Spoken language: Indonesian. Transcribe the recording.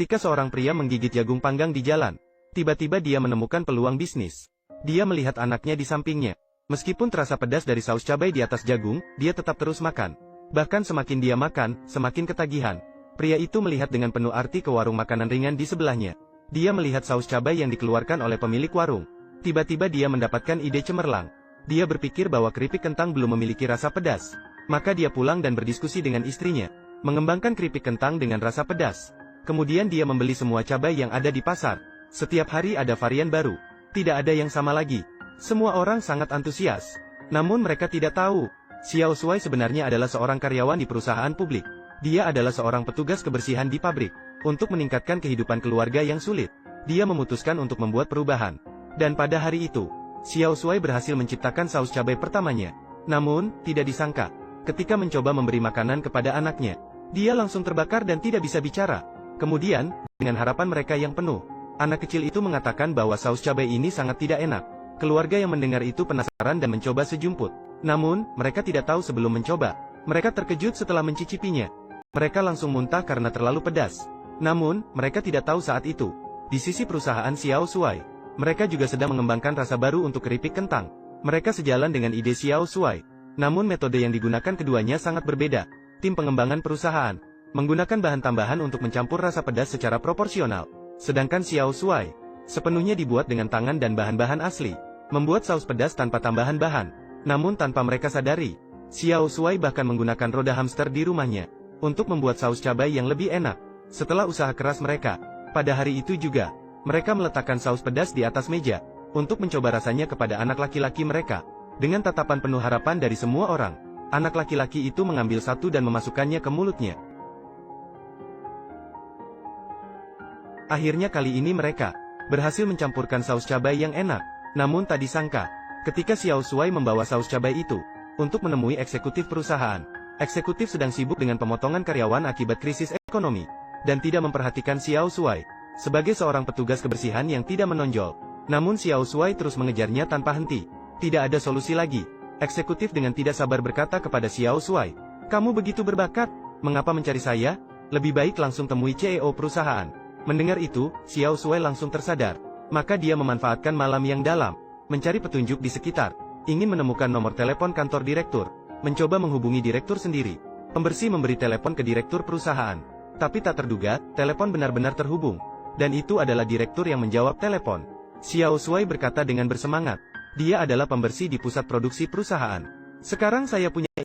Ketika seorang pria menggigit jagung panggang di jalan, tiba-tiba dia menemukan peluang bisnis. Dia melihat anaknya di sampingnya. Meskipun terasa pedas dari saus cabai di atas jagung, dia tetap terus makan. Bahkan semakin dia makan, semakin ketagihan. Pria itu melihat dengan penuh arti ke warung makanan ringan di sebelahnya. Dia melihat saus cabai yang dikeluarkan oleh pemilik warung. Tiba-tiba dia mendapatkan ide cemerlang. Dia berpikir bahwa keripik kentang belum memiliki rasa pedas. Maka dia pulang dan berdiskusi dengan istrinya, mengembangkan keripik kentang dengan rasa pedas. Kemudian dia membeli semua cabai yang ada di pasar. Setiap hari ada varian baru. Tidak ada yang sama lagi. Semua orang sangat antusias. Namun mereka tidak tahu, Xiao Shuai sebenarnya adalah seorang karyawan di perusahaan publik. Dia adalah seorang petugas kebersihan di pabrik. Untuk meningkatkan kehidupan keluarga yang sulit, dia memutuskan untuk membuat perubahan. Dan pada hari itu, Xiao Shuai berhasil menciptakan saus cabai pertamanya. Namun, tidak disangka, ketika mencoba memberi makanan kepada anaknya, dia langsung terbakar dan tidak bisa bicara. Kemudian, dengan harapan mereka yang penuh, anak kecil itu mengatakan bahwa saus cabai ini sangat tidak enak. Keluarga yang mendengar itu penasaran dan mencoba sejumput. Namun, mereka tidak tahu sebelum mencoba. Mereka terkejut setelah mencicipinya. Mereka langsung muntah karena terlalu pedas. Namun, mereka tidak tahu saat itu, di sisi perusahaan Xiao Shuai, mereka juga sedang mengembangkan rasa baru untuk keripik kentang. Mereka sejalan dengan ide Xiao Shuai. Namun metode yang digunakan keduanya sangat berbeda. Tim pengembangan perusahaan menggunakan bahan tambahan untuk mencampur rasa pedas secara proporsional. Sedangkan Xiao Shuai sepenuhnya dibuat dengan tangan dan bahan-bahan asli, membuat saus pedas tanpa tambahan bahan. Namun tanpa mereka sadari, Xiao Shuai bahkan menggunakan roda hamster di rumahnya untuk membuat saus cabai yang lebih enak. Setelah usaha keras mereka, pada hari itu juga, mereka meletakkan saus pedas di atas meja untuk mencoba rasanya kepada anak laki-laki mereka. Dengan tatapan penuh harapan dari semua orang, anak laki-laki itu mengambil satu dan memasukkannya ke mulutnya. Akhirnya kali ini mereka berhasil mencampurkan saus cabai yang enak. Namun tak disangka, ketika Xiao Shuai membawa saus cabai itu untuk menemui eksekutif perusahaan, eksekutif sedang sibuk dengan pemotongan karyawan akibat krisis ekonomi, dan tidak memperhatikan Xiao Shuai sebagai seorang petugas kebersihan yang tidak menonjol. Namun Xiao Shuai terus mengejarnya tanpa henti. Tidak ada solusi lagi. Eksekutif dengan tidak sabar berkata kepada Xiao Shuai, "Kamu begitu berbakat, mengapa mencari saya? Lebih baik langsung temui CEO perusahaan." Mendengar itu, Xiao Shuai langsung tersadar. Maka dia memanfaatkan malam yang dalam, mencari petunjuk di sekitar, ingin menemukan nomor telepon kantor direktur, mencoba menghubungi direktur sendiri. Pembersih memberi telepon ke direktur perusahaan. Tapi tak terduga, telepon benar-benar terhubung. Dan itu adalah direktur yang menjawab telepon. Xiao Shuai berkata dengan bersemangat, "Dia adalah pembersih di pusat produksi perusahaan. Sekarang saya punya